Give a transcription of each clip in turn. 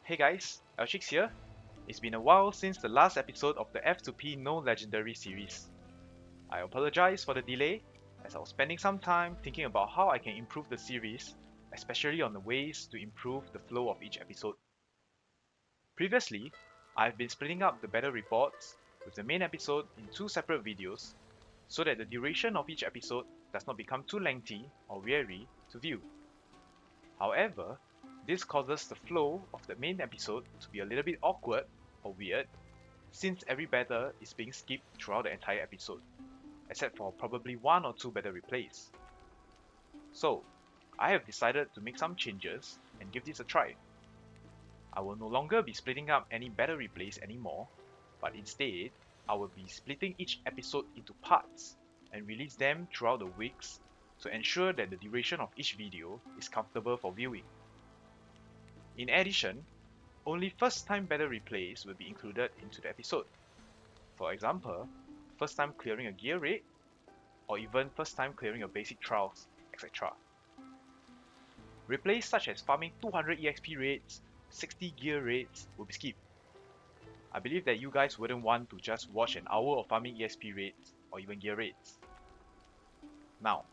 Hey guys, Elchix here. It's been a while since the last episode of the F2P No Legendary series. I apologize for the delay, as I was spending some time thinking about how I can improve the series, especially on the ways to improve the flow of each episode. Previously, I've been splitting up the battle reports with the main episode in two separate videos, so that the duration of each episode does not become too lengthy or weary to view. However, this causes the flow of the main episode to be a little bit awkward or weird, since every battle is being skipped throughout the entire episode, except for probably one or two battle replays. So, I have decided to make some changes and give this a try. I will no longer be splitting up any battle replays anymore, but instead, I will be splitting each episode into parts and release them throughout the weeks to ensure that the duration of each video is comfortable for viewing. In addition, only first time battle replays will be included into the episode. For example, first time clearing a gear raid, or even first time clearing a basic trials, etc. Replays such as farming 200 EXP raids, 60 gear raids will be skipped. I believe that you guys wouldn't want to just watch an hour of farming EXP raids or even gear raids. Now,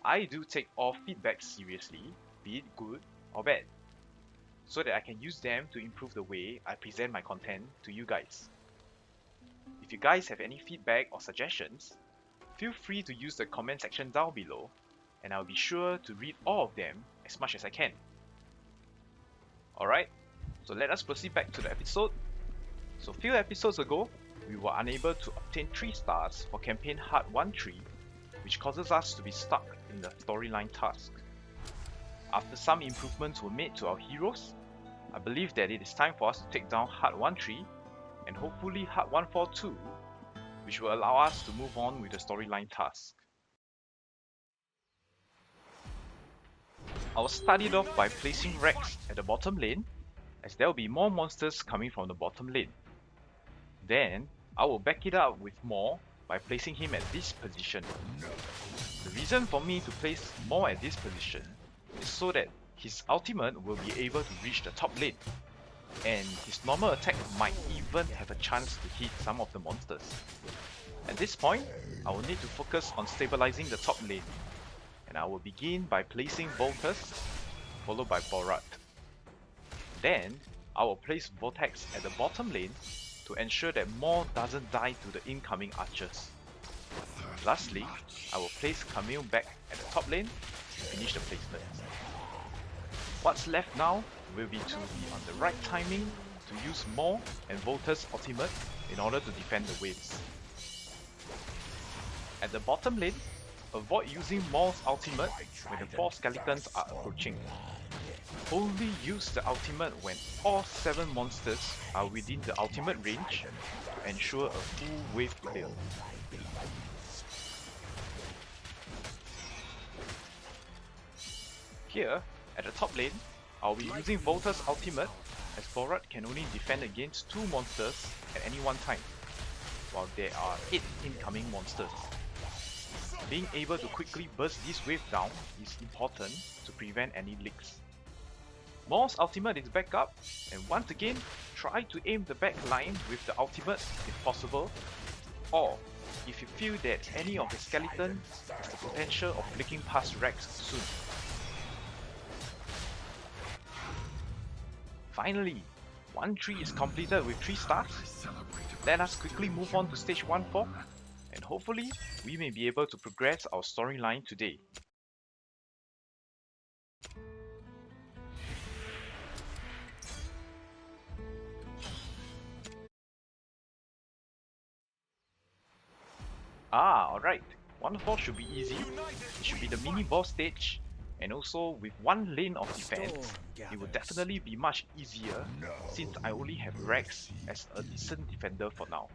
I do take all feedback seriously, be it good or bad, so that I can use them to improve the way I present my content to you guys. If you guys have any feedback or suggestions, feel free to use the comment section down below, and I'll be sure to read all of them as much as I can. Alright, so let us proceed back to the episode. So few episodes ago, we were unable to obtain 3 stars for campaign Hard 1-3, which causes us to be stuck in the storyline task. After some improvements were made to our heroes, I believe that it is time for us to take down Hard 1-3 and hopefully Hard 1-4 too, which will allow us to move on with the storyline task. I will start it off by placing Rex at the bottom lane, as there will be more monsters coming from the bottom lane. Then, I will back it up with Maw by placing him at this position. The reason for me to place Maw at this position is so that his ultimate will be able to reach the top lane, and his normal attack might even have a chance to hit some of the monsters. At this point, I will need to focus on stabilizing the top lane, and I will begin by placing Voltus, followed by Borat. Then, I will place Vortex at the bottom lane to ensure that Maw doesn't die to the incoming archers. Lastly, I will place Camille back at the top lane to finish the placement. What's left now will be to be on the right timing to use Maw and Voltus ultimate in order to defend the waves. At the bottom lane, avoid using Maw's ultimate when the 4 skeletons are approaching. Only use the ultimate when all 7 monsters are within the ultimate range to ensure a full wave clear. Here, at the top lane, I'll be using Voltus ultimate, as Borat can only defend against 2 monsters at any one time, while there are 8 incoming monsters. Being able to quickly burst this wave down is important to prevent any leaks. Maw's ultimate is back up, and once again, try to aim the back line with the ultimate if possible, or if you feel that any of the skeletons has the potential of flicking past Rex soon. Finally, 1-3 is completed with 3 stars. Let us quickly move on to stage 1-4, and hopefully we may be able to progress our storyline today. Alright, 1-4 should be easy. It should be the mini boss stage, and also with 1 lane of defense, it will definitely be much easier since I only have Rex as a decent defender for now.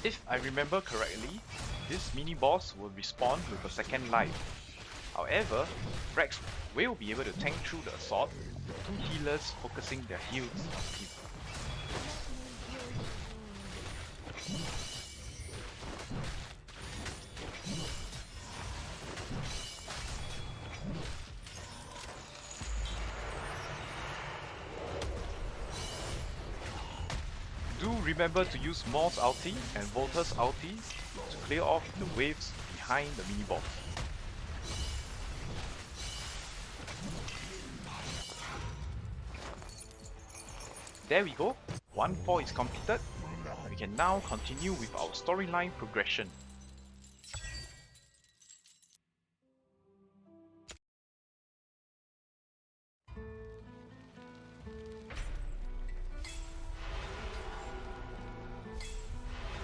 If I remember correctly, this mini boss will respawn with a second life. However, Rex will be able to tank through the assault with 2 healers focusing their heals on him. remember to use Maul's ulti and Volta's ulti to clear off the waves behind the mini-boss. There we go, 1-4 is completed. We can now continue with our storyline progression.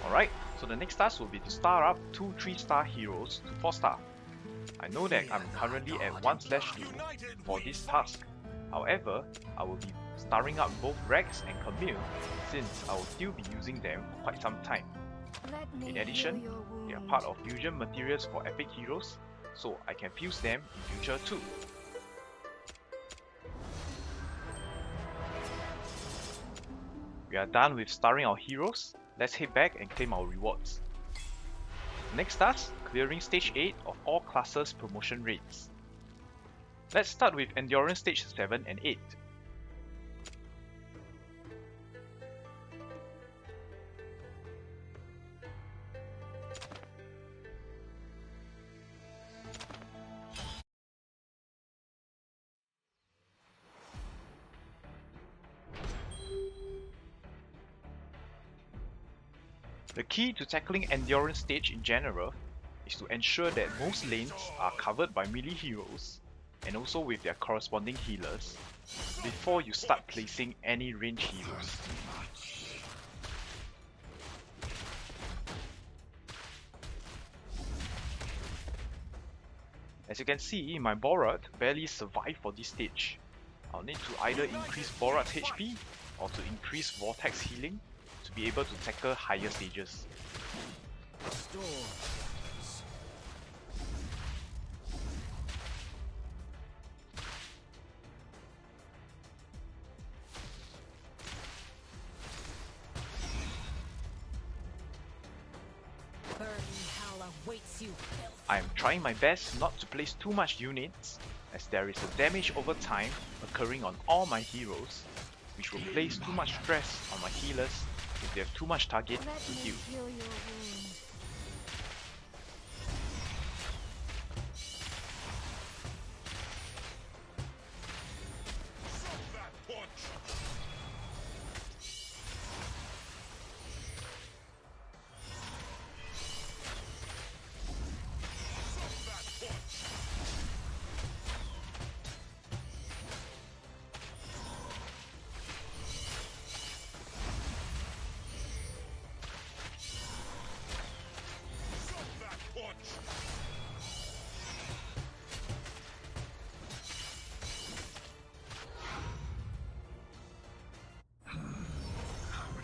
Alright, so the next task will be to star up 2 3-star heroes to 4-star. I know that I'm currently at 1/2 for this task. However, I will be starring up both Rex and Camille since I will still be using them for quite some time. In addition, they are part of fusion materials for epic heroes, so I can fuse them in future too. We are done with starring our heroes. Let's head back and claim our rewards. Next task, clearing stage 8 of all classes promotion rates. Let's start with endurance stage 7 and 8. The key to tackling endurance stage in general is to ensure that most lanes are covered by melee heroes and also with their corresponding healers before you start placing any range heroes. As you can see, my Borat barely survived for this stage. I'll need to either increase Borat's HP or to increase Vortex healing to be able to tackle higher stages. I am trying my best not to place too much units, as there is a damage over time occurring on all my heroes, which will place too much stress on my healers if they have too much target to heal.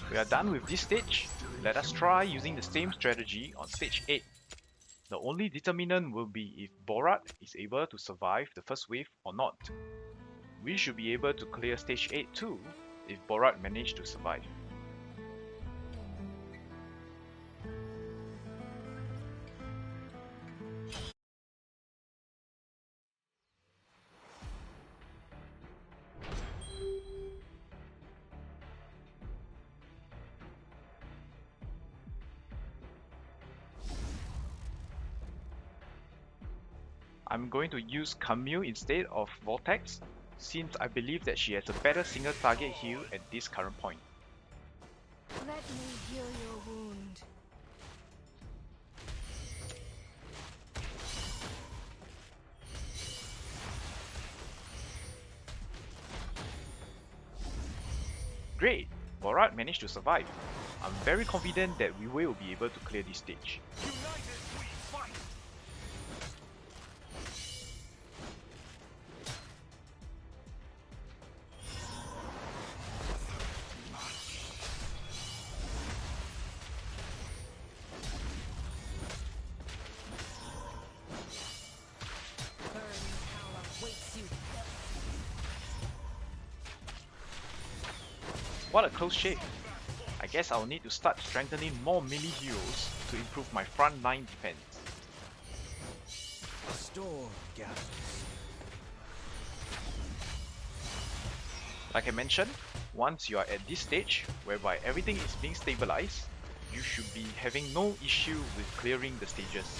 We are done with this stage. Let us try using the same strategy on stage 8. The only determinant will be if Borat is able to survive the first wave or not. We should be able to clear stage 8 too if Borat managed to survive. I'm going to use Camille instead of Vortex, since I believe that she has a better single target heal at this current point. Let me heal your wound. Great! Borat managed to survive. I'm very confident that we will be able to clear this stage. What a close shave. I guess I'll need to start strengthening more melee heroes to improve my front line defense. Storm gathers. Like I mentioned, Once you are at this stage, whereby everything is being stabilized, you should be having no issue with clearing the stages.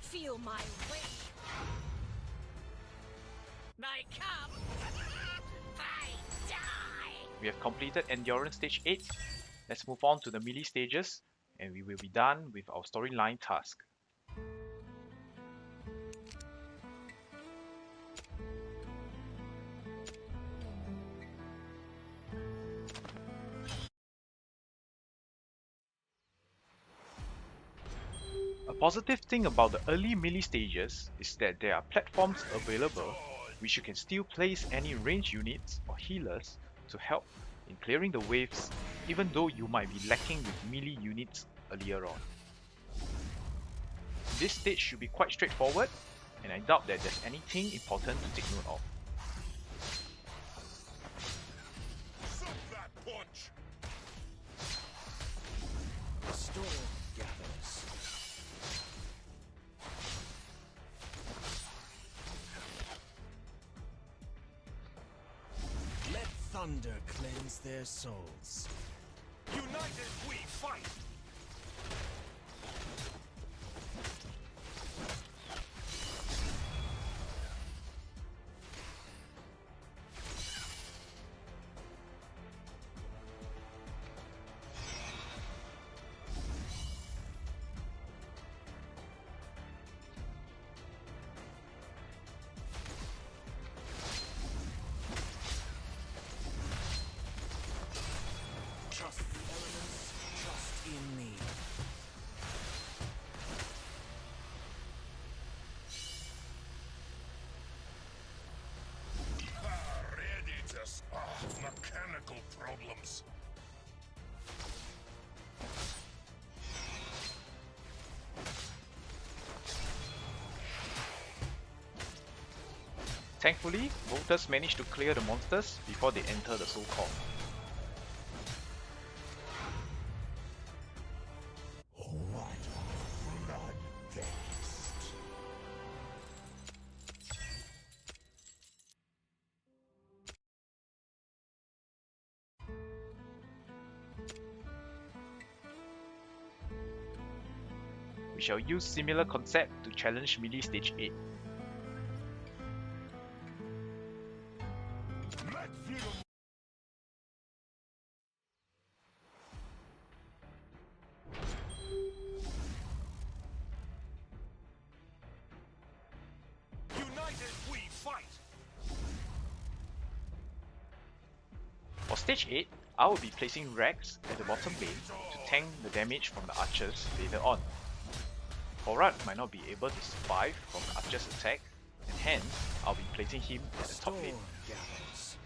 Feel my weight. I come. I die. We have completed Endurance Stage 8. Let's move on to the melee stages, and we will be done with our storyline task. A positive thing about the early melee stages is that there are platforms available which you can still place any ranged units or healers to help in clearing the waves, even though you might be lacking with melee units earlier on. This stage should be quite straightforward, and I doubt that there's anything important to take note of. Storm gathers. Let thunder cleanse their souls. United we fight! Trust the elements, trust in me. Ready to mechanical problems. Thankfully, voters managed to clear the monsters before they enter the soul core. What bloodthirst. We shall use similar concept to challenge melee stage 8. Let's see them. United we fight! For stage 8, I will be placing Rex at the bottom lane to tank the damage from the archers later on. Horat might not be able to survive from the archer's attack, and hence I'll be placing him at the top Storm lane. gathers.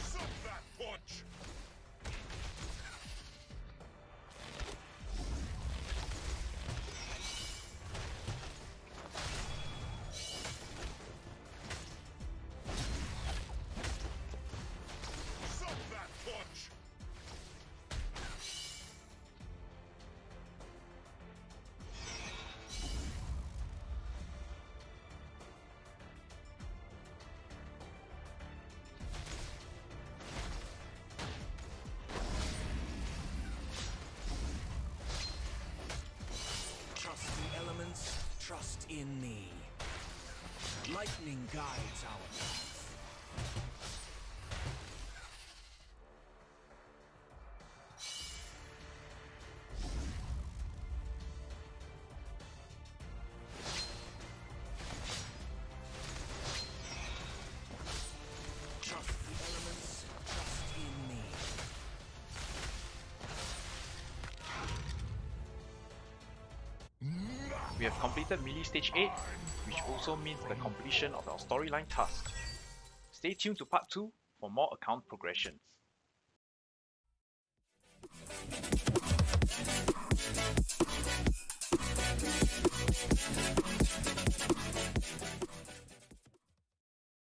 Suck that punch! Suck that punch! Trust the elements, trust in me. Lightning guides our path. Trust the elements, trust in me. We have completed Melee Stage 8, which also means the completion of our storyline task. Stay tuned to Part 2 for more account progressions.